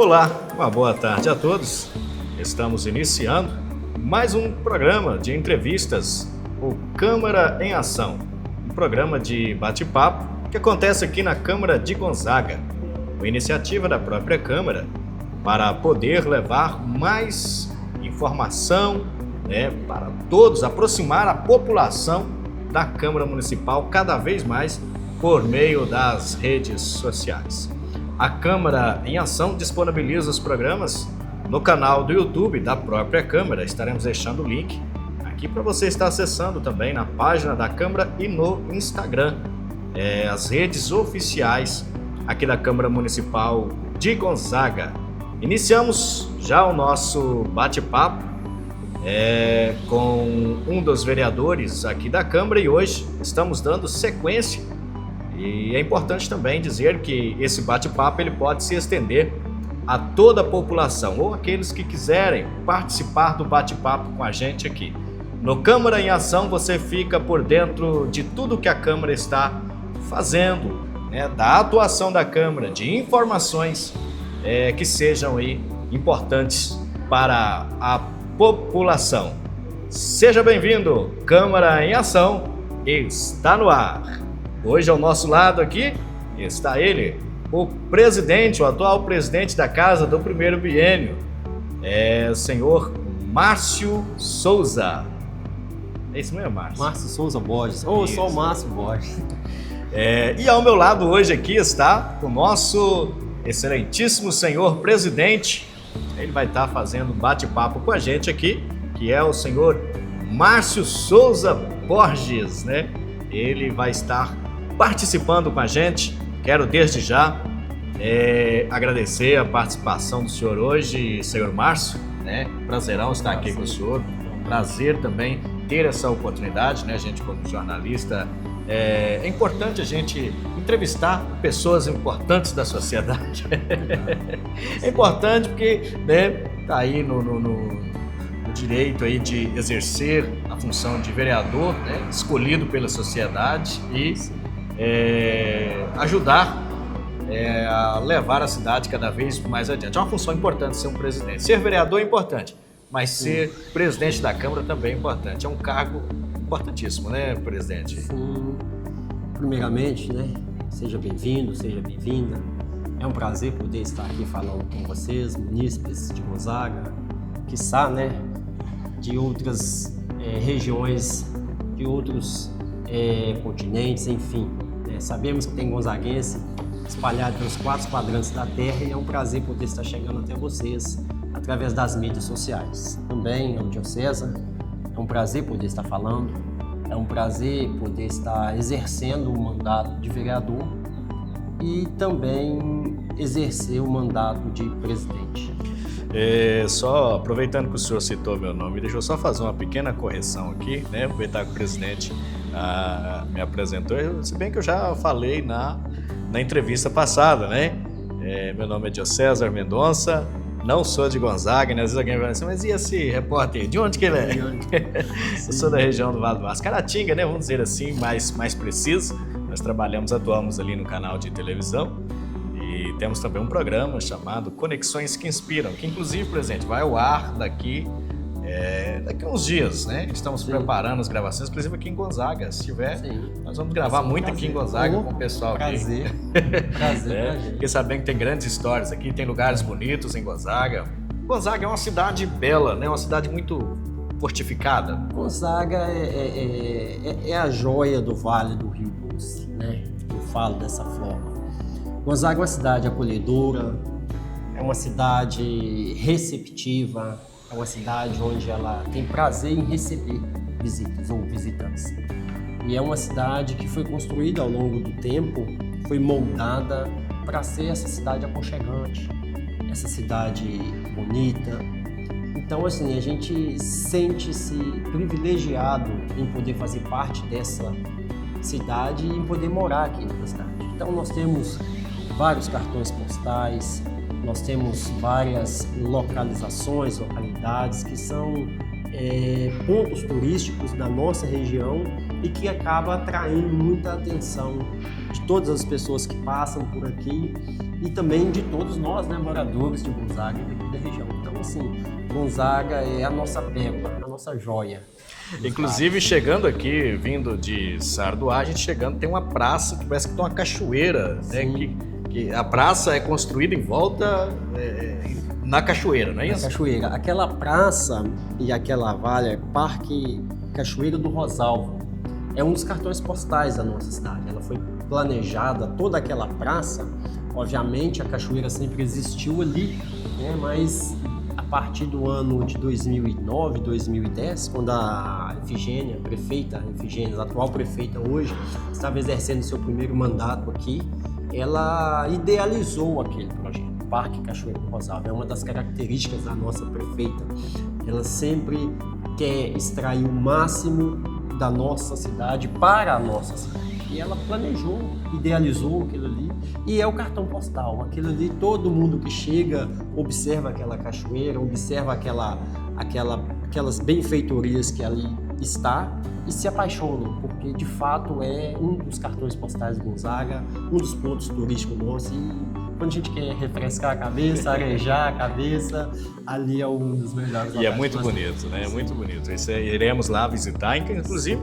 Olá, uma boa tarde a todos. Estamos iniciando mais um programa de entrevistas, o Câmara em Ação, um programa de bate-papo que acontece aqui na Câmara de Gonzaga, uma iniciativa da própria Câmara para poder levar mais informação, para todos, aproximar a população da Câmara Municipal cada vez mais por meio das redes sociais. A Câmara em Ação disponibiliza os programas no canal do YouTube da própria Câmara. Estaremos deixando o link aqui para você estar acessando também na página da Câmara e no Instagram, as redes oficiais aqui da Câmara Municipal de Gonzaga. Iniciamos já o nosso bate-papo com um dos vereadores aqui da Câmara e hoje estamos dando sequência. E é importante também dizer que esse bate-papo ele pode se estender a toda a população ou aqueles que quiserem participar do bate-papo com a gente aqui. No Câmara em Ação você fica por dentro de tudo que a Câmara está fazendo, da atuação da Câmara, de informações que sejam aí importantes para a população. Seja bem-vindo, Câmara em Ação está no ar. Hoje ao nosso lado aqui está ele, o presidente, o atual presidente da Casa do Primeiro Biênio, o senhor Márcio Souza. É isso mesmo, Márcio? Márcio Souza Borges, ou só o Márcio Borges. E ao meu lado hoje aqui está o nosso excelentíssimo senhor presidente. Ele vai estar fazendo um bate-papo com a gente aqui, que é o senhor Márcio Souza Borges, Ele vai estar participando com a gente. Quero desde já agradecer a participação do senhor hoje, senhor Márcio, Prazerão estar aqui com o senhor. Prazer também ter essa oportunidade, A gente como jornalista, é importante a gente entrevistar pessoas importantes da sociedade. É importante porque, tá aí no direito aí de exercer a função de vereador, escolhido pela sociedade e ajudar a levar a cidade cada vez mais adiante. É uma função importante ser um presidente. Ser vereador é importante, mas ser presidente da Câmara também é importante. É um cargo importantíssimo, presidente? Sim. Primeiramente, seja bem-vindo, seja bem-vinda. É um prazer poder estar aqui falando com vocês, munícipes de Gonzaga, quiçá, de outras regiões, de outros continentes, enfim. Sabemos que tem gonzaguense espalhado pelos 4 quadrantes da terra e é um prazer poder estar chegando até vocês através das mídias sociais. Também, ao Diocesa, é um prazer poder estar falando, é um prazer poder estar exercendo o mandato de vereador e também exercer o mandato de presidente. Só aproveitando que o senhor citou meu nome, deixa eu só fazer uma pequena correção aqui, aproveitar que o presidente me apresentou, se bem que eu já falei na entrevista passada, meu nome é Diocésar Mendonça, não sou de Gonzaga, às vezes alguém vai dizer, mas e esse repórter, de onde que ele é? Eu sou da região do Vale do Aço, Caratinga, vamos dizer assim, mais preciso. Nós atuamos ali no canal de televisão e temos também um programa chamado Conexões que Inspiram, que inclusive, presidente, vai ao ar daqui a uns dias, Estamos preparando as gravações, inclusive aqui em Gonzaga, se tiver, nós vamos gravar muito aqui em Gonzaga com o pessoal aqui. Prazer. Fiquei sabendo que tem grandes histórias aqui, tem lugares bonitos em Gonzaga. Gonzaga é uma cidade bela, uma cidade muito fortificada. Gonzaga é a joia do Vale do Rio Doce, Eu falo dessa forma. Gonzaga é uma cidade acolhedora, é uma cidade receptiva, é uma cidade onde ela tem prazer em receber visitas ou visitantes. E é uma cidade que foi construída ao longo do tempo, foi moldada para ser essa cidade aconchegante, essa cidade bonita. Então, a gente sente-se privilegiado em poder fazer parte dessa cidade e em poder morar aqui na cidade. Então, nós temos vários cartões postais, nós temos várias localidades que são pontos turísticos da nossa região e que acaba atraindo muita atenção de todas as pessoas que passam por aqui e também de todos nós, né, moradores de Gonzaga e daqui da região. Então, assim, Gonzaga é a nossa pérola, a nossa joia. Inclusive, chegando aqui, vindo de Sarduá, a gente chegando, tem uma praça que parece que tem uma cachoeira, né? Que a praça é construída em volta na cachoeira, não é isso? Na cachoeira. Aquela praça e aquela vale é Parque Cachoeira do Rosalvo. É um dos cartões postais da nossa cidade. Ela foi planejada, toda aquela praça. Obviamente, a cachoeira sempre existiu ali, né? Mas a partir do ano de 2009, 2010, quando a Efigênia, a atual prefeita hoje, estava exercendo seu primeiro mandato aqui, ela idealizou aquele projeto, Parque Cachoeira do Rosalvo. É uma das características da nossa prefeita. Ela sempre quer extrair o máximo da nossa cidade para a nossa cidade. E ela planejou, idealizou aquilo ali, e é o cartão postal. Aquilo ali, todo mundo que chega observa aquela cachoeira, observa aquelas benfeitorias que ali está e se apaixonam, porque de fato é um dos cartões postais de Gonzaga, um dos pontos turísticos nossos. E quando a gente quer refrescar a cabeça, arejar a cabeça, ali é um dos melhores. E é muito bonito, né? É muito bonito. Iremos lá visitar, inclusive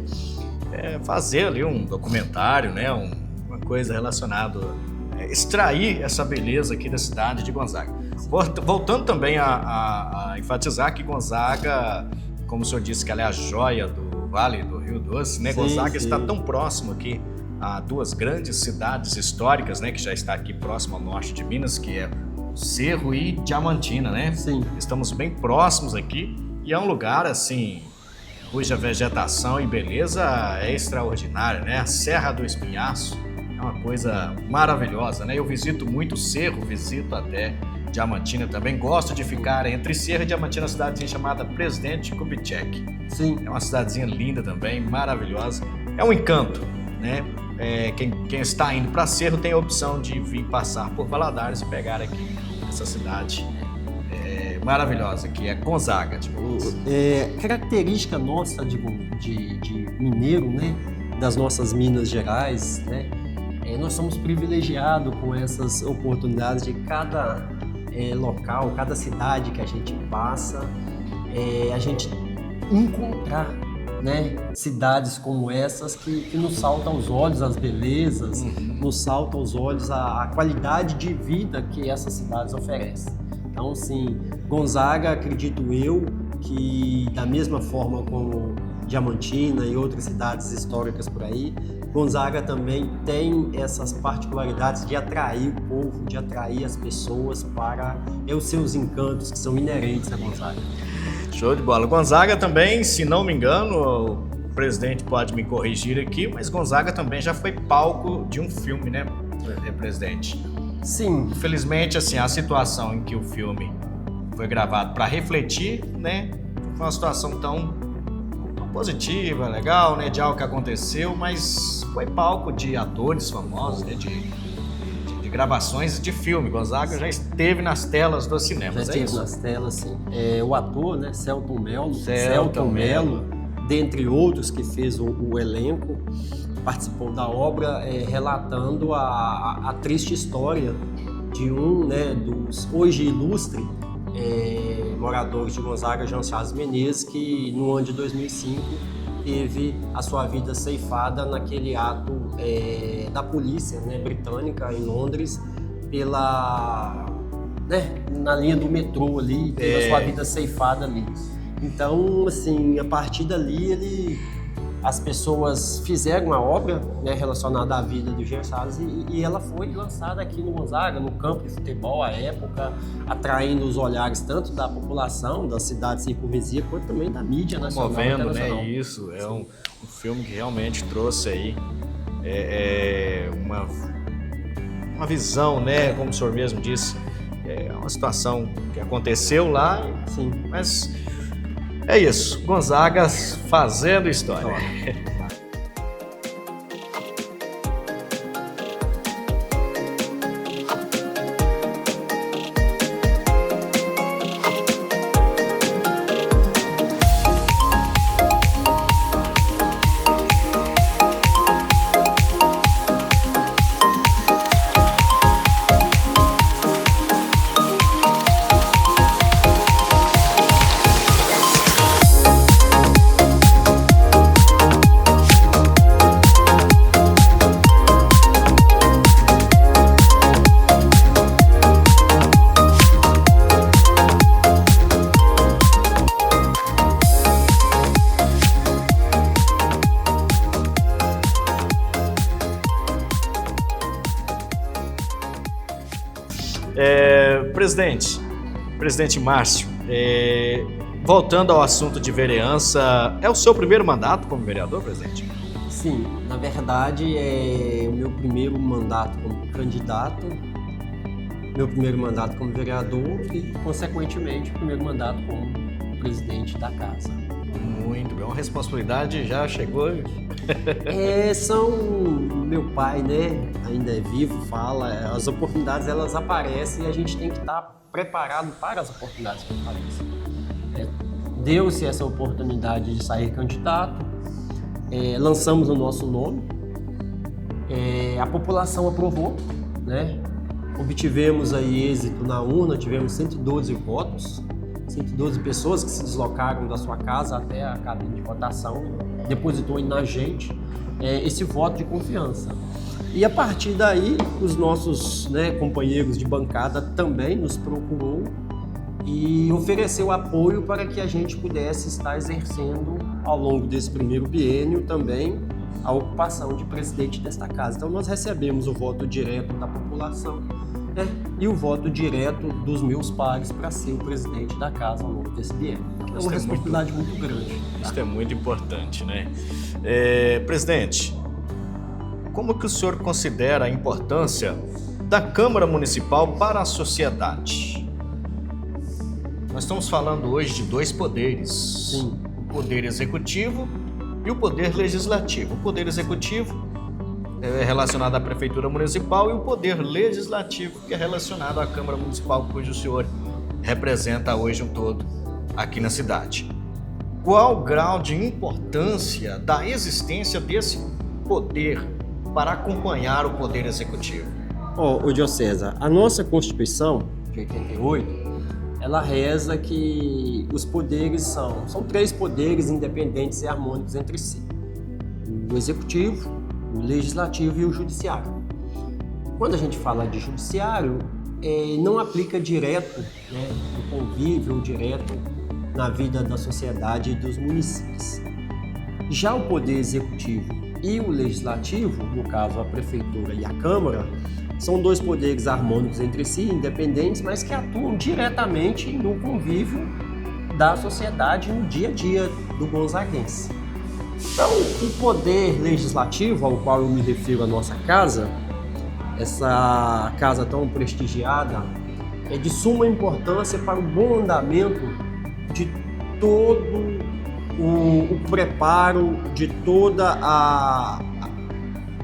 fazer ali um documentário, né? Uma coisa relacionada extrair essa beleza aqui da cidade de Gonzaga. Voltando também a enfatizar que Gonzaga, como o senhor disse, que ela é a joia do Vale do Rio Doce, né? Gonzaga está tão próximo aqui a duas grandes cidades históricas, né? Que já está aqui próximo ao norte de Minas, que é Cerro e Diamantina, né? Sim. Estamos bem próximos aqui e é um lugar, assim, cuja vegetação e beleza é extraordinária, né? A Serra do Espinhaço é uma coisa maravilhosa, né? Eu visito muito Cerro, visito até Diamantina também. Gosto de ficar entre Cerro e Diamantina, uma cidadezinha chamada Presidente Kubitschek. Sim. É uma cidadezinha linda também, maravilhosa. É um encanto, né? Quem está indo para Cerro tem a opção de vir passar por Valadares e pegar aqui essa cidade maravilhosa, que é Gonzaga. Característica nossa de mineiro, né? Das nossas Minas Gerais, né? Nós somos privilegiados com essas oportunidades de cada local, cada cidade que a gente passa, a gente encontrar, né, cidades como essas que nos saltam aos olhos as belezas, nos saltam aos olhos a qualidade de vida que essas cidades oferecem. Então, sim, Gonzaga, acredito eu, que da mesma forma como Diamantina e outras cidades históricas por aí, Gonzaga também tem essas particularidades de atrair o povo, de atrair as pessoas para os seus encantos que são inerentes a Gonzaga. Show de bola. Gonzaga também, se não me engano, o presidente pode me corrigir aqui, mas Gonzaga também já foi palco de um filme, né, presidente? Sim. Infelizmente, assim, a situação em que o filme foi gravado para refletir, né, foi uma situação tão positiva, legal, né, de algo que aconteceu, mas foi palco de atores famosos, né, de gravações de filme. Gonzaga já esteve nas telas dos cinemas, já esteve nas telas, sim. O ator, né, Celton Mello, dentre outros que fez o elenco, participou da obra relatando a triste história de né, dos hoje ilustre moradores de Gonzaga, Jean Charles Menezes, que no ano de 2005 teve a sua vida ceifada naquele ato da polícia, né, britânica em Londres, na linha do metrô ali, teve a sua vida ceifada ali. Então, assim, a partir dali as pessoas fizeram uma obra, né, relacionada à vida do Jean Charles e ela foi lançada aqui no Gonzaga, no campo de futebol à época, atraindo os olhares tanto da população, da cidade circunvizinha, quanto também da mídia nacional. Movendo, né? Isso, é um filme que realmente trouxe aí uma visão, né? Como o senhor mesmo disse, é uma situação que aconteceu lá, sim, mas é isso, Gonzaga fazendo história. Presidente Márcio, voltando ao assunto de vereança, é o seu primeiro mandato como vereador, presidente? Sim, na verdade é o meu primeiro mandato como candidato, meu primeiro mandato como vereador e, consequentemente, o primeiro mandato como presidente da casa. Muito bem, uma responsabilidade já chegou. Meu pai, né, ainda é vivo, fala, as oportunidades elas aparecem e a gente tem que estar preparado para as oportunidades que aparecem. Deu-se essa oportunidade de sair candidato, lançamos o nosso nome, a população aprovou, né? Obtivemos aí êxito na urna, tivemos 112 votos, 112 pessoas que se deslocaram da sua casa até a cabine de votação, depositou na gente esse voto de confiança. E a partir daí, os nossos, né, companheiros de bancada também nos procurou e ofereceu apoio para que a gente pudesse estar exercendo, ao longo desse primeiro biênio, também a ocupação de presidente desta casa. Então, nós recebemos o voto direto da população, né, e o voto direto dos meus pares para ser o presidente da casa ao longo desse biênio. É uma responsabilidade muito grande. Tá? Isso é muito importante, né? Presidente, como que o senhor considera a importância da Câmara Municipal para a sociedade? Nós estamos falando hoje de dois poderes. Sim. O poder executivo e o poder legislativo. O poder executivo é relacionado à Prefeitura Municipal e o poder legislativo que é relacionado à Câmara Municipal, cujo o senhor representa hoje um todo aqui na cidade. Qual o grau de importância da existência desse poder para acompanhar o poder executivo? Ô Diocesa, a nossa Constituição de 88, ela reza que os poderes são três poderes independentes e harmônicos entre si: o executivo, o legislativo e o judiciário. Quando a gente fala de judiciário, não aplica direto, né, no convívio ou direto na vida da sociedade e dos municípios. Já o poder executivo e o legislativo, no caso a prefeitura e a Câmara, são dois poderes harmônicos entre si, independentes, mas que atuam diretamente no convívio da sociedade no dia a dia do gonzaguense. Então, o poder legislativo, ao qual eu me refiro à nossa casa, essa casa tão prestigiada, é de suma importância para o bom andamento de todo o preparo, de toda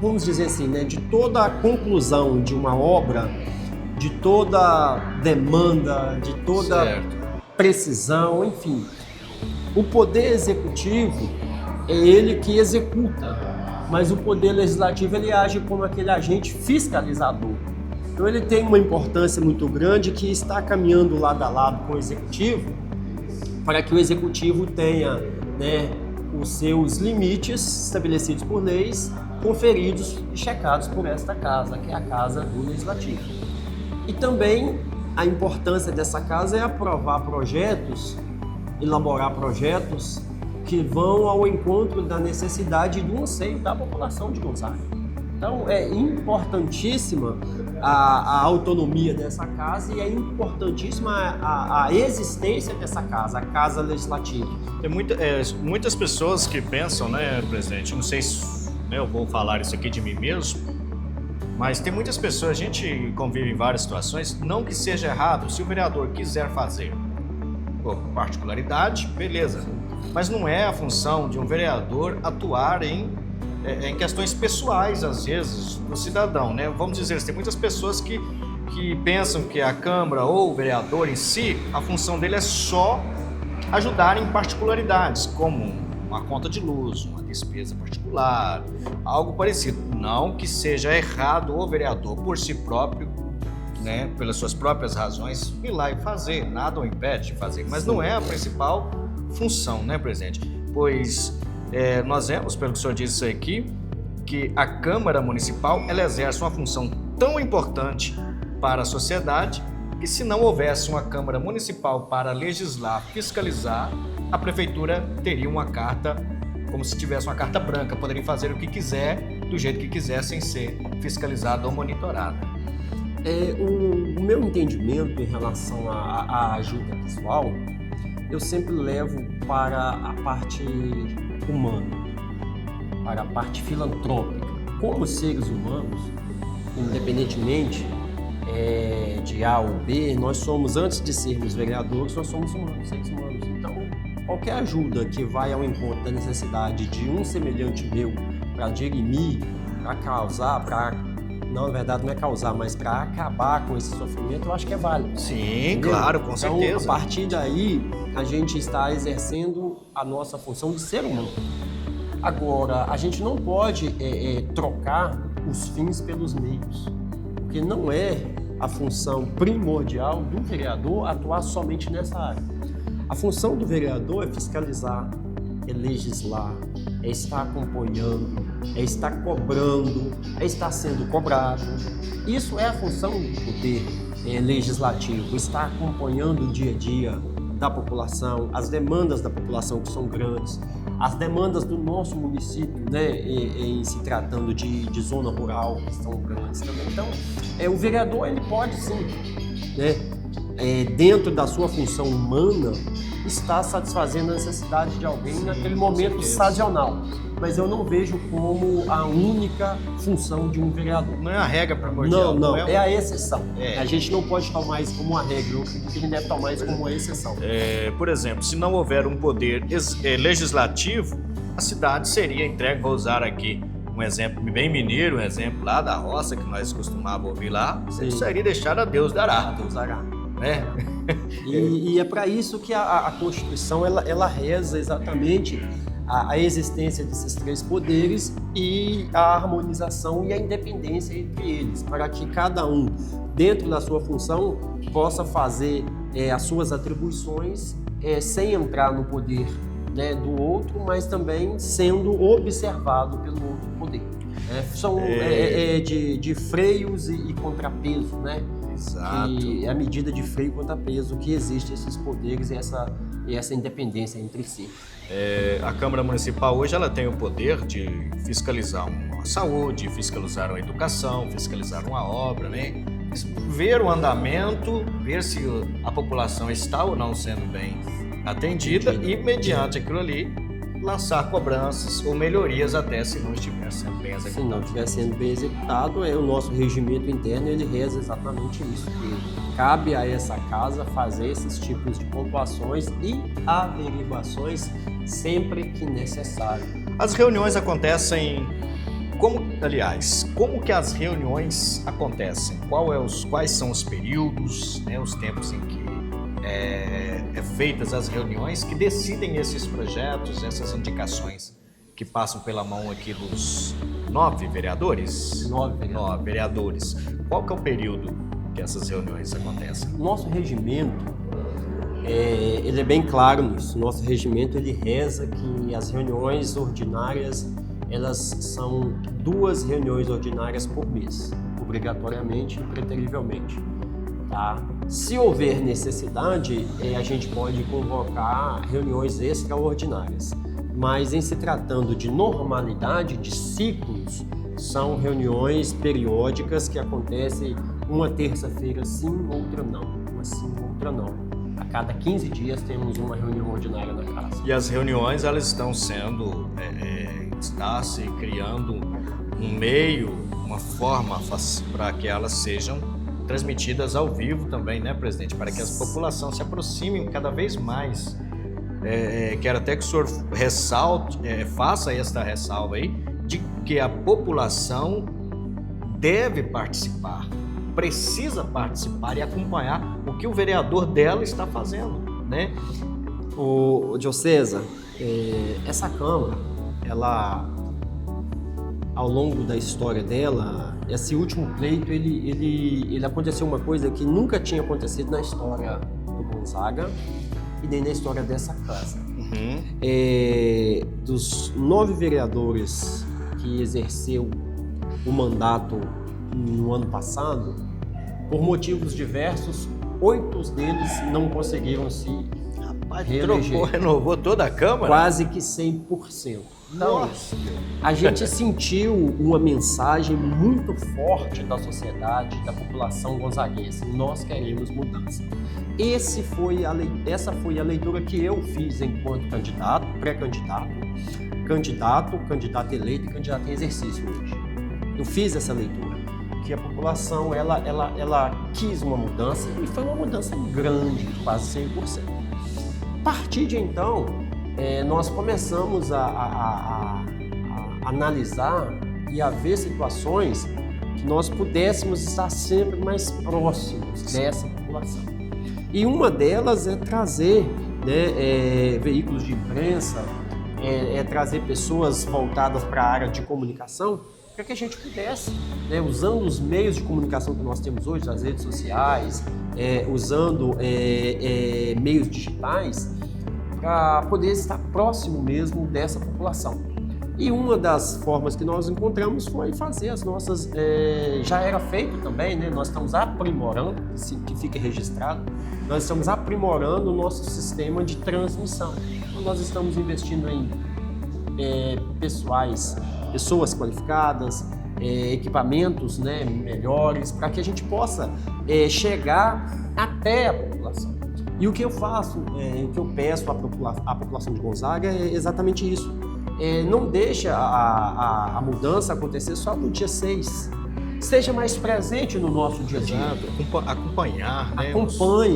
vamos dizer assim, né, de toda a conclusão de uma obra, de toda demanda, de toda precisão, enfim. O poder executivo é ele que executa, mas o poder legislativo ele age como aquele agente fiscalizador. Então ele tem uma importância muito grande que está caminhando lado a lado com o executivo, para que o executivo tenha, né, os seus limites estabelecidos por leis, conferidos e checados por esta casa, que é a Casa do Legislativo. E também a importância dessa casa é aprovar projetos, elaborar projetos que vão ao encontro da necessidade e do anseio da população de Gonzaga. Então é importantíssima a autonomia dessa casa e é importantíssima a existência dessa casa, a Casa Legislativa. Tem muitas pessoas que pensam, né, presidente, não sei se eu vou falar isso aqui de mim mesmo, mas tem muitas pessoas, a gente convive em várias situações, não que seja errado, se o vereador quiser fazer por particularidade, beleza, mas não é a função de um vereador atuar em questões pessoais, às vezes, do cidadão, né? Vamos dizer, tem muitas pessoas que pensam que a Câmara ou o vereador em si, a função dele é só ajudar em particularidades, como uma conta de luz, uma despesa particular, algo parecido. Não que seja errado o vereador por si próprio, né, pelas suas próprias razões, ir lá e fazer, nada o impede de fazer, mas não é a principal função, né, presidente? Pois nós vemos, pelo que o senhor disse aqui, que a Câmara Municipal ela exerce uma função tão importante para a sociedade que, se não houvesse uma Câmara Municipal para legislar, fiscalizar, a Prefeitura teria uma carta, como se tivesse uma carta branca, poderia fazer o que quiser, do jeito que quiser, sem ser fiscalizada ou monitorada. O meu entendimento em relação à ajuda pessoal, eu sempre levo para a parte humana, para a parte filantrópica. Como seres humanos, independentemente de A ou B, nós somos, antes de sermos vereadores, nós somos humanos, seres humanos. Então, qualquer ajuda que vai ao encontro da necessidade de um semelhante meu para dirimir, para causar, não, na verdade não é causar, mas para acabar com esse sofrimento, eu acho que é válido. Sim, entendeu? claro, com certeza. Então, a partir daí, a gente está exercendo a nossa função de ser humano. Agora, a gente não pode trocar os fins pelos meios, porque não é a função primordial do vereador atuar somente nessa área. A função do vereador é fiscalizar, é legislar, é estar acompanhando, é estar cobrando, é estar sendo cobrado. Isso é a função do poder legislativo, estar acompanhando o dia a dia da população, as demandas da população que são grandes, as demandas do nosso município, né, em se tratando de zona rural, que são grandes também. Então, o vereador ele pode sim, né, dentro da sua função humana, estar satisfazendo a necessidade de alguém naquele momento sazonal. Mas eu não vejo como a única função de um vereador. Não é a regra primordial. Não, é a exceção. A gente não pode tomar isso como uma regra, eu acredito que a gente deve tomar isso como uma exceção. Por exemplo, se não houver um poder legislativo, a cidade seria entregue, vou usar aqui um exemplo bem mineiro, um exemplo lá da roça que nós costumávamos ouvir lá, seria deixar a Deus dará. A Deus dará. Né? E é para isso que a Constituição ela reza exatamente a existência desses três poderes e a harmonização e a independência entre eles, para que cada um, dentro da sua função, possa fazer as suas atribuições sem entrar no poder, né, do outro, mas também sendo observado pelo outro poder. São de freios e contrapeso, né? Exato. E é a medida de freio e contrapeso que existe esses poderes e essa independência entre si. A Câmara Municipal hoje ela tem o poder de fiscalizar uma saúde, fiscalizar uma educação, fiscalizar uma obra, né? Ver o andamento, ver se a população está ou não sendo bem atendida e, mediante aquilo ali, lançar cobranças ou melhorias até se não estiver sendo bem executado. Se não estiver sendo bem executado, o nosso regimento interno ele reza exatamente isso, que cabe a essa casa fazer esses tipos de pontuações e averiguações sempre que necessário. As reuniões acontecem como que as reuniões acontecem? Quais são os períodos, né, os tempos em que feitas as reuniões que decidem esses projetos, essas indicações que passam pela mão aqui dos 9 vereadores? 9 vereadores. Qual que é o período que essas reuniões acontecem? Nosso regimento, ele é bem claro nisso. Nosso regimento, ele reza que as reuniões ordinárias, elas são 2 reuniões ordinárias por mês, obrigatoriamente e preterivelmente. Tá? Se houver necessidade, a gente pode convocar reuniões extraordinárias. Mas em se tratando de normalidade, de ciclos, são reuniões periódicas que acontecem uma terça-feira sim, outra não. Uma sim, outra não. A cada 15 dias temos uma reunião ordinária na casa. E as reuniões, elas estão sendo, está se criando um meio, uma forma para que elas sejam transmitidas ao vivo também, né, presidente? Para que a população se aproxime cada vez mais. Quero até que o senhor faça esta ressalva aí, de que a população deve participar, precisa participar e acompanhar o que o vereador dela está fazendo, né? O Diocesa, essa Câmara, ela, ao longo da história dela, esse último pleito, ele aconteceu uma coisa que nunca tinha acontecido na história do Gonzaga e nem na história dessa casa. Dos 9 vereadores que exerceu o mandato no ano passado, por motivos diversos, 8 deles não conseguiram se reeleger. Renovou toda a Câmara? Quase que 100%. Então, Nossa. a gente sentiu uma mensagem muito forte da sociedade, da população gonzaguense. Nós queremos mudança. Essa foi a leitura que eu fiz enquanto candidato, pré-candidato, candidato eleito e candidato em exercício hoje. Eu fiz essa leitura, que a população ela quis uma mudança e foi uma mudança grande, quase 100%. A partir de então, nós começamos a analisar e a ver situações que nós pudéssemos estar sempre mais próximos dessa população. E uma delas é trazer veículos de imprensa, trazer pessoas voltadas para a área de comunicação, para que a gente pudesse, usando os meios de comunicação que nós temos hoje, as redes sociais, usando meios digitais, para poder estar próximo mesmo dessa população. E uma das formas que nós encontramos foi fazer as nossas... já era feito também, nós estamos aprimorando, que fique registrado, nós estamos aprimorando o nosso sistema de transmissão. Então, nós estamos investindo em pessoas qualificadas, equipamentos melhores, para que a gente possa chegar até a população. E o que eu faço, o que eu peço à população de Gonzaga é exatamente isso. Não deixa a mudança acontecer só no dia 6. Seja mais presente no nosso dia a dia. Exato. Acompanhar,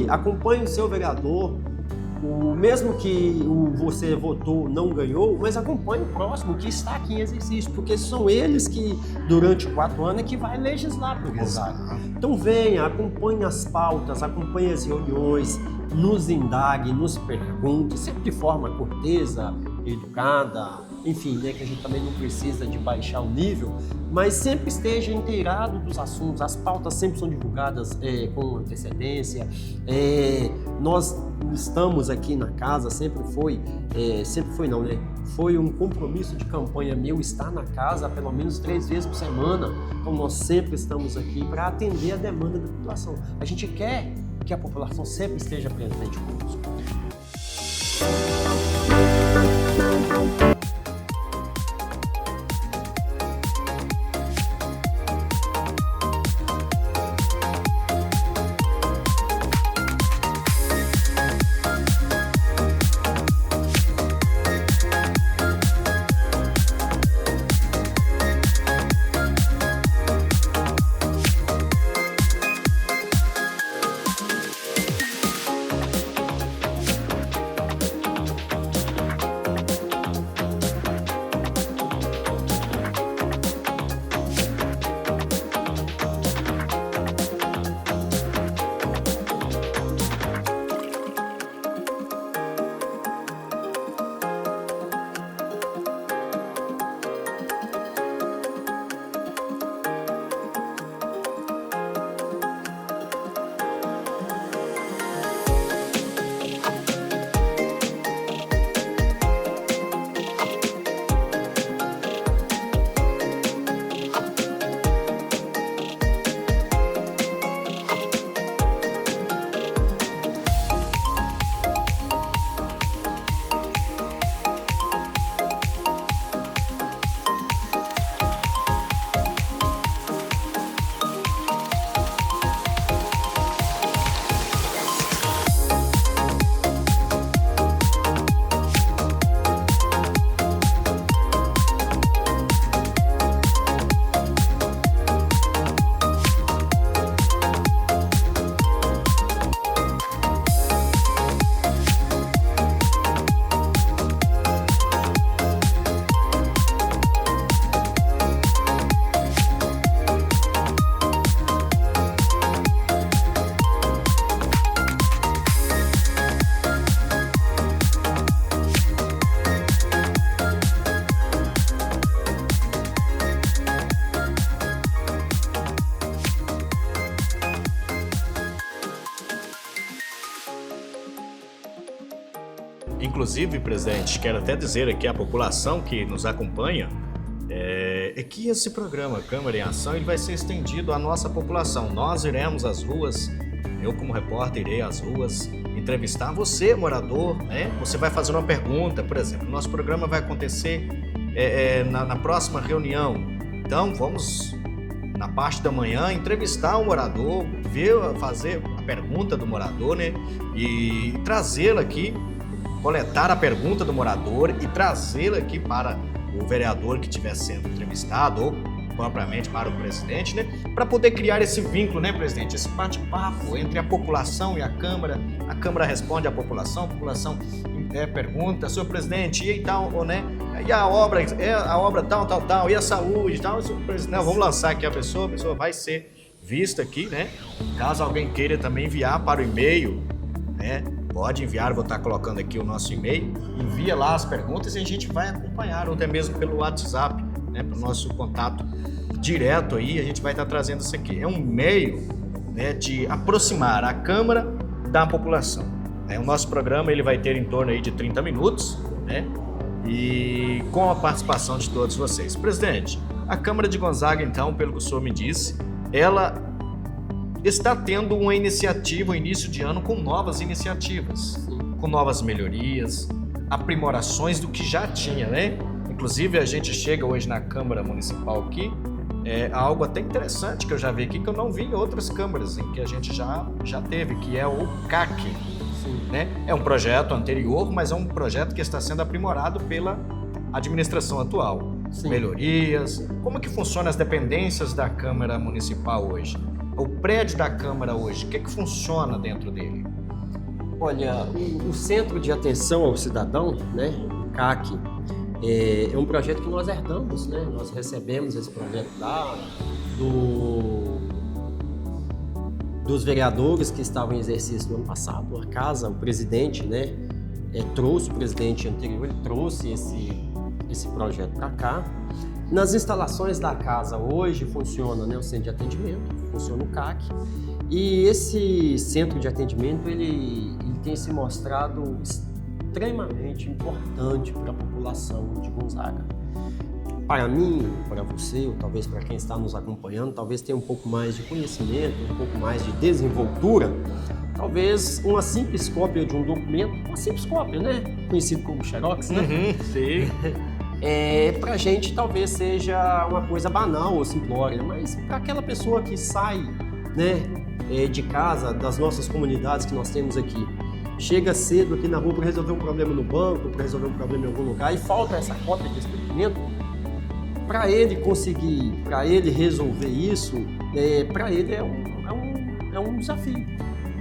Acompanhe o seu vereador. Mesmo que você votou não ganhou, mas acompanhe o próximo que está aqui em exercício, porque são eles que, durante 4 anos, que vai legislar para o Gonzaga. Então venha, acompanhe as pautas, acompanhe as reuniões, nos indague, nos pergunte, sempre de forma cortesa, educada, enfim, que a gente também não precisa de baixar o nível, mas sempre esteja inteirado dos assuntos. As pautas sempre são divulgadas com antecedência. Nós estamos aqui na casa, foi um compromisso de campanha meu estar na casa pelo menos 3 vezes por semana. Então nós sempre estamos aqui para atender a demanda da população. A gente quer que a população sempre esteja presente conosco. Inclusive, presidente, quero até dizer aqui à população que nos acompanha que esse programa Câmara em Ação ele vai ser estendido à nossa população. Nós iremos às ruas, eu como repórter irei às ruas entrevistar você, morador, Você vai fazer uma pergunta, por exemplo, nosso programa vai acontecer na próxima reunião. Então, vamos, na parte da manhã, entrevistar o morador, fazer a pergunta do morador, né? E trazê-la aqui, coletar a pergunta do morador e trazê-la aqui para o vereador que estiver sendo entrevistado ou propriamente para o presidente, né? Para poder criar esse vínculo, né, presidente? Esse bate-papo entre a população e a Câmara responde à população, a população pergunta, senhor presidente, e tal, né? E a obra tal, e a saúde, tal, não, vamos lançar aqui a pessoa vai ser vista aqui, né? Caso alguém queira também enviar para o e-mail, né? Pode enviar, vou estar colocando aqui o nosso e-mail, envia lá as perguntas e a gente vai acompanhar, ou até mesmo pelo WhatsApp, né? Para o nosso contato direto aí, a gente vai estar trazendo isso aqui. É um meio, né, de aproximar a Câmara da população. O nosso programa ele vai ter em torno aí de 30 minutos, né? E com a participação de todos vocês. Presidente, a Câmara de Gonzaga, então, pelo que o senhor me disse, ela está tendo uma iniciativa, um início de ano com novas iniciativas, com novas melhorias, aprimorações do que já tinha, né? Inclusive, a gente chega hoje na Câmara Municipal aqui, algo até interessante que eu já vi aqui, que eu não vi em outras câmaras, em que a gente já teve, que é o CAC. Né? É um projeto anterior, mas é um projeto que está sendo aprimorado pela administração atual. Sim. Melhorias. Como que funcionam as dependências da Câmara Municipal hoje? O prédio da Câmara hoje, o que funciona dentro dele? Olha, o Centro de Atenção ao Cidadão, né, CAC, é um projeto que nós herdamos, né? Nós recebemos esse projeto dos vereadores que estavam em exercício no ano passado. A casa, o presidente, né, trouxe, o presidente anterior, ele trouxe esse projeto para cá. Nas instalações da casa hoje funciona, né, o centro de atendimento, funciona o CAC. E esse centro de atendimento ele tem se mostrado extremamente importante para a população de Gonzaga. Para mim, para você, ou talvez para quem está nos acompanhando, talvez tenha um pouco mais de conhecimento, um pouco mais de desenvoltura, talvez uma simples cópia de um documento, uma simples cópia, né? Conhecido como Xerox, né? Sim. Para a gente talvez seja uma coisa banal ou simplória, mas para aquela pessoa que sai, né, de casa, das nossas comunidades que nós temos aqui, chega cedo aqui na rua para resolver um problema no banco, para resolver um problema em algum lugar e falta essa cópia desse documento, para ele conseguir, para ele resolver isso, para ele é um desafio.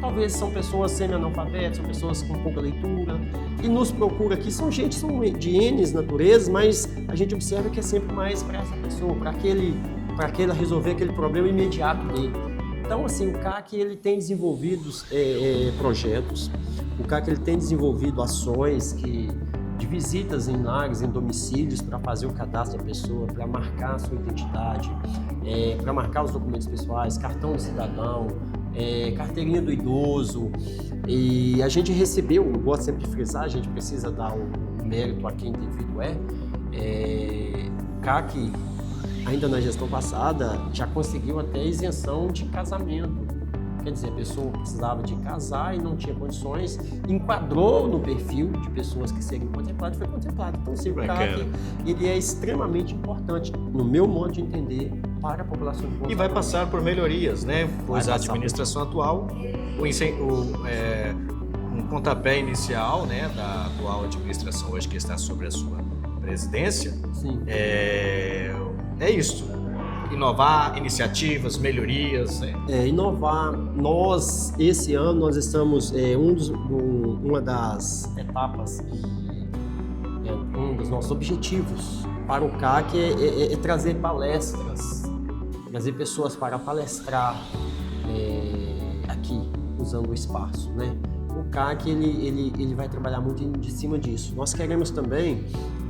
Talvez são pessoas semi-analfabetas, são pessoas com pouca leitura, e nos procura aqui, são de N naturezas, mas a gente observa que é sempre mais para essa pessoa, para aquele resolver aquele problema imediato dele. Então, assim, o CAC ele tem desenvolvido projetos, o CAC ele tem desenvolvido ações de visitas em lares, em domicílios, para fazer o cadastro da pessoa, para marcar a sua identidade, para marcar os documentos pessoais, cartão do cidadão, carteirinha do idoso. E a gente recebeu, eu gosto sempre de frisar, a gente precisa dar o mérito a quem devido o CAC, ainda na gestão passada, já conseguiu até isenção de casamento. Quer dizer, a pessoa precisava de casar e não tinha condições, enquadrou no perfil de pessoas que seriam contempladas e foi contemplado. Então, sim, o CAC ele é extremamente importante, no meu modo de entender, para a população de Gonzaga. E vai passar por melhorias, né? Pois a administração atual, um pontapé inicial, né, da atual administração hoje que está sobre a sua presidência, sim. É isso. Inovar, iniciativas, melhorias, né? Inovar. Nós, esse ano, nós estamos, uma das etapas, um dos nossos objetivos para o CAC é trazer palestras, trazer pessoas para palestrar aqui, usando o espaço, né? O CAC, ele vai trabalhar muito de cima disso. Nós queremos também,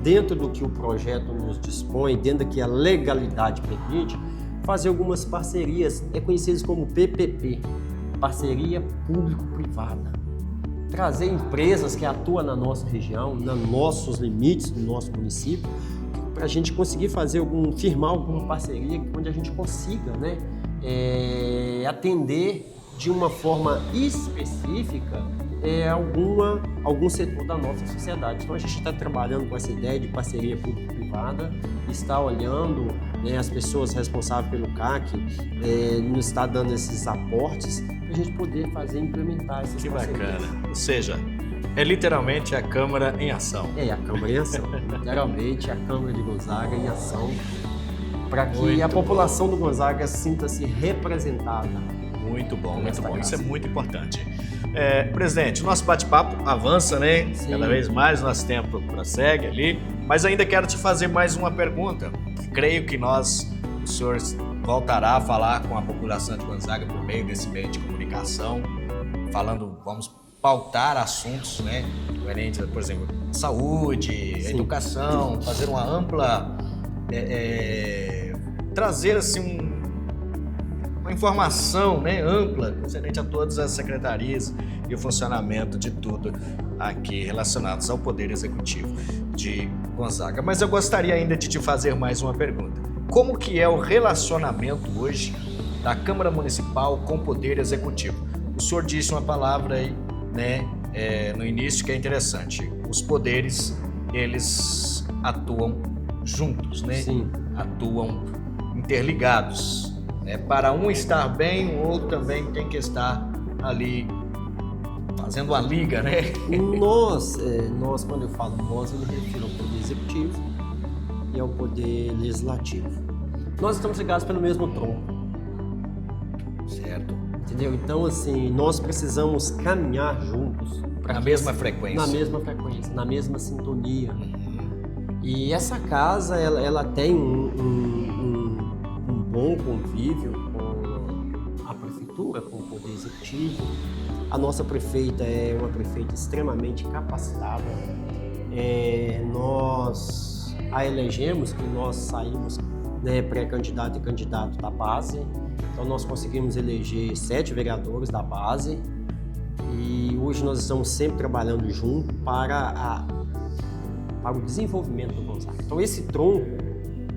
dentro do que o projeto nos dispõe, dentro do que a legalidade permite, fazer algumas parcerias, conhecidas como PPP, parceria público-privada. Trazer empresas que atuam na nossa região, nos nossos limites do nosso município, para a gente conseguir firmar alguma parceria onde a gente consiga, né, atender de uma forma específica algum setor da nossa sociedade. Então a gente está trabalhando com essa ideia de parceria público-privada, está olhando, né, as pessoas responsáveis pelo CAC, nos está dando esses aportes para a gente poder fazer e implementar essas parcerias. Que bacana. Ou seja, é literalmente a Câmara em ação. É a Câmara em ação. Literalmente a Câmara de Gonzaga em ação, para que Muito a população do Gonzaga sinta-se representada. Muito bom, muito bom. Isso é muito importante. Presidente, o nosso bate-papo avança, né? Sim. Cada vez mais, nosso tempo prossegue ali. Mas ainda quero te fazer mais uma pergunta. Creio que o senhor voltará a falar com a população de Gonzaga por meio desse meio de comunicação, vamos pautar assuntos, né? Por exemplo, saúde, Sim. educação, fazer uma ampla... trazer assim uma informação, né, ampla, concernente a todas as secretarias e o funcionamento de tudo aqui relacionados ao Poder Executivo de Gonzaga. Mas eu gostaria ainda de te fazer mais uma pergunta. Como que é o relacionamento hoje da Câmara Municipal com o Poder Executivo? O senhor disse uma palavra aí, né, no início que é interessante. Os poderes, eles atuam juntos, né? Sim. Atuam interligados. Para um estar bem, o outro também tem que estar ali fazendo uma liga, né? Nós, quando eu falo nós, eu me refiro ao Poder Executivo e ao Poder Legislativo. Nós estamos ligados pelo mesmo tronco. Certo. Entendeu? Então, assim, nós precisamos caminhar juntos. Na mesma frequência. Na mesma frequência, na mesma sintonia. E essa casa, ela tem um bom convívio com a prefeitura, com o Poder Executivo. A nossa prefeita é uma prefeita extremamente capacitada. Nós a elegemos e nós saímos, né, pré-candidato e candidato da base. Então nós conseguimos eleger 7 vereadores da base e hoje nós estamos sempre trabalhando junto para o desenvolvimento do Gonzaga. Então esse tronco,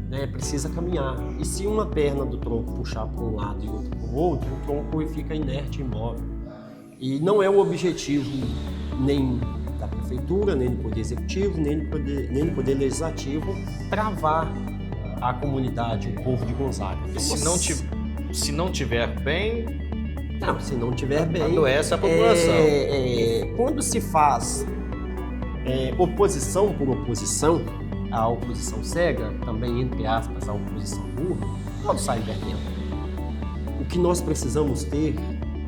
né, precisa caminhar. E se uma perna do tronco puxar para um lado e outra para o outro, o tronco fica inerte, imóvel. E não é o objetivo nem da prefeitura, nem do Poder Executivo, nem do Poder Legislativo travar a comunidade, o povo de Gonzaga. Se não tiver bem... Não, se não tiver bem... Adoece a população. Quando se faz oposição por oposição, a oposição cega, também entre aspas, a oposição burra, pode sair perdendo. O que nós precisamos ter,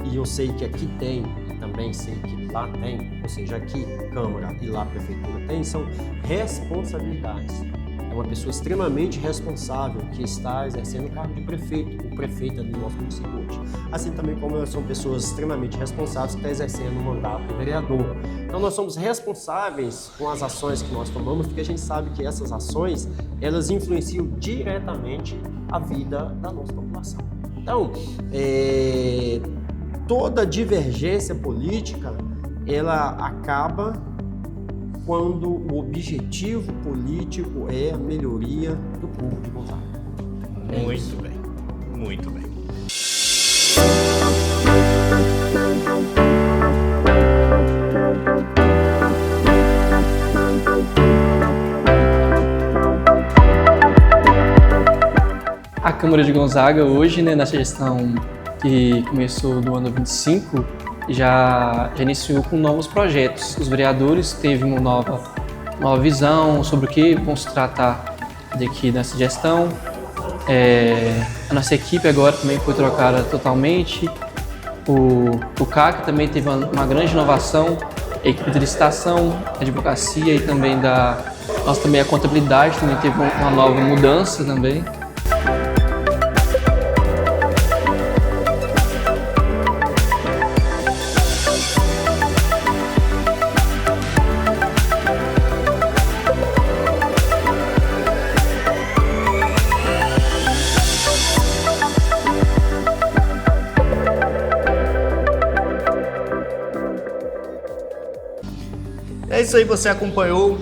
e eu sei que aqui tem, e também sei que lá tem, ou seja, aqui Câmara e lá Prefeitura tem, são responsabilidades. É uma pessoa extremamente responsável que está exercendo o cargo de prefeito, o prefeito do nosso município hoje. Assim também como são pessoas extremamente responsáveis que estão exercendo o mandato de vereador. Então nós somos responsáveis com as ações que nós tomamos, porque a gente sabe que essas ações, elas influenciam diretamente a vida da nossa população. Então, toda divergência política, ela acaba quando o objetivo político é a melhoria do povo de Gonzaga. Muito bem, muito bem. A Câmara de Gonzaga hoje, né, nessa gestão que começou do ano 25, já iniciou com novos projetos. Os vereadores teve uma nova visão sobre o que vão se tratar daqui nessa gestão. A nossa equipe agora também foi trocada totalmente. O CAC também teve uma grande inovação, a equipe de licitação, advocacia e também também a contabilidade também teve uma nova mudança também. É isso aí, você acompanhou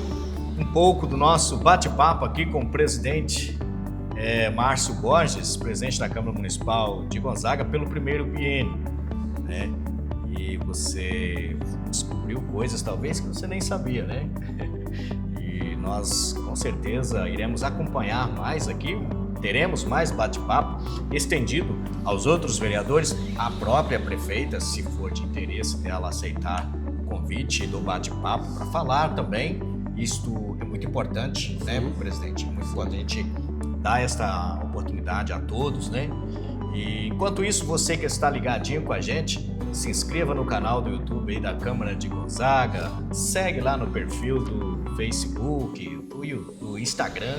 um pouco do nosso bate-papo aqui com o presidente Márcio Borges, presidente da Câmara Municipal de Gonzaga, pelo primeiro biênio, né? e você descobriu coisas talvez que você nem sabia, né? E nós com certeza iremos acompanhar mais aqui, teremos mais bate-papo estendido aos outros vereadores, à própria prefeita, se for de interesse dela aceitar o convite do bate-papo para falar também. Isto é muito importante, né, presidente? É muito importante dar esta oportunidade a todos, né? E enquanto isso, você que está ligadinho com a gente, se inscreva no canal do YouTube aí da Câmara de Gonzaga, segue lá no perfil do Facebook, do Instagram.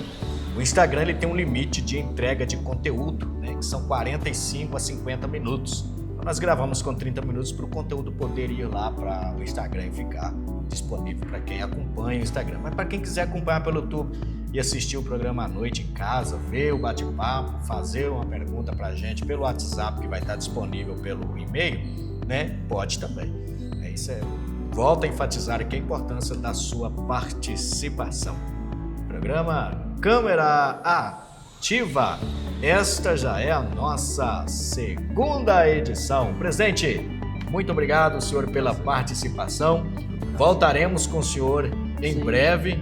O Instagram ele tem um limite de entrega de conteúdo, né, que são 45 a 50 minutos. Então, nós gravamos com 30 minutos para o conteúdo poder ir lá para o Instagram e ficar disponível para quem acompanha o Instagram. Mas para quem quiser acompanhar pelo YouTube e assistir o programa à noite em casa, ver o bate-papo, fazer uma pergunta para a gente pelo WhatsApp, que vai estar disponível pelo e-mail, né? Pode também. Isso volta a enfatizar aqui a importância da sua participação. Programa Câmara Ativa. Esta já é a nossa segunda edição. Presidente, muito obrigado, senhor, pela participação. Voltaremos com o senhor em breve,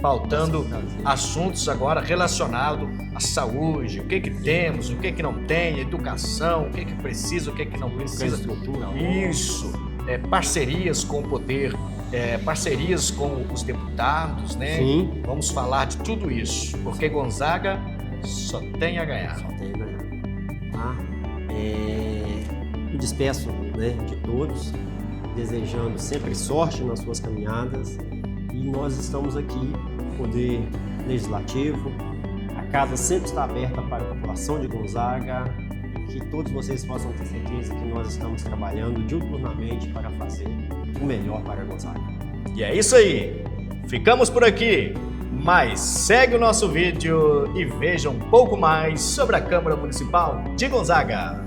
pautando assuntos agora relacionados à saúde, o que temos, o que não tem, educação, o que precisa, o que não precisa. Isso, parcerias com o poder, parcerias com os deputados, né? Sim. Vamos falar de tudo isso, porque Gonzaga só tem a ganhar. Só tem a ganhar. Tá? Me despeço, né, de todos, desejando sempre sorte nas suas caminhadas, e nós estamos aqui, Poder Legislativo, a casa sempre está aberta para a população de Gonzaga, e que todos vocês possam ter certeza que nós estamos trabalhando diuturnamente para fazer o melhor para Gonzaga. E é isso aí, ficamos por aqui, mas segue o nosso vídeo e veja um pouco mais sobre a Câmara Municipal de Gonzaga.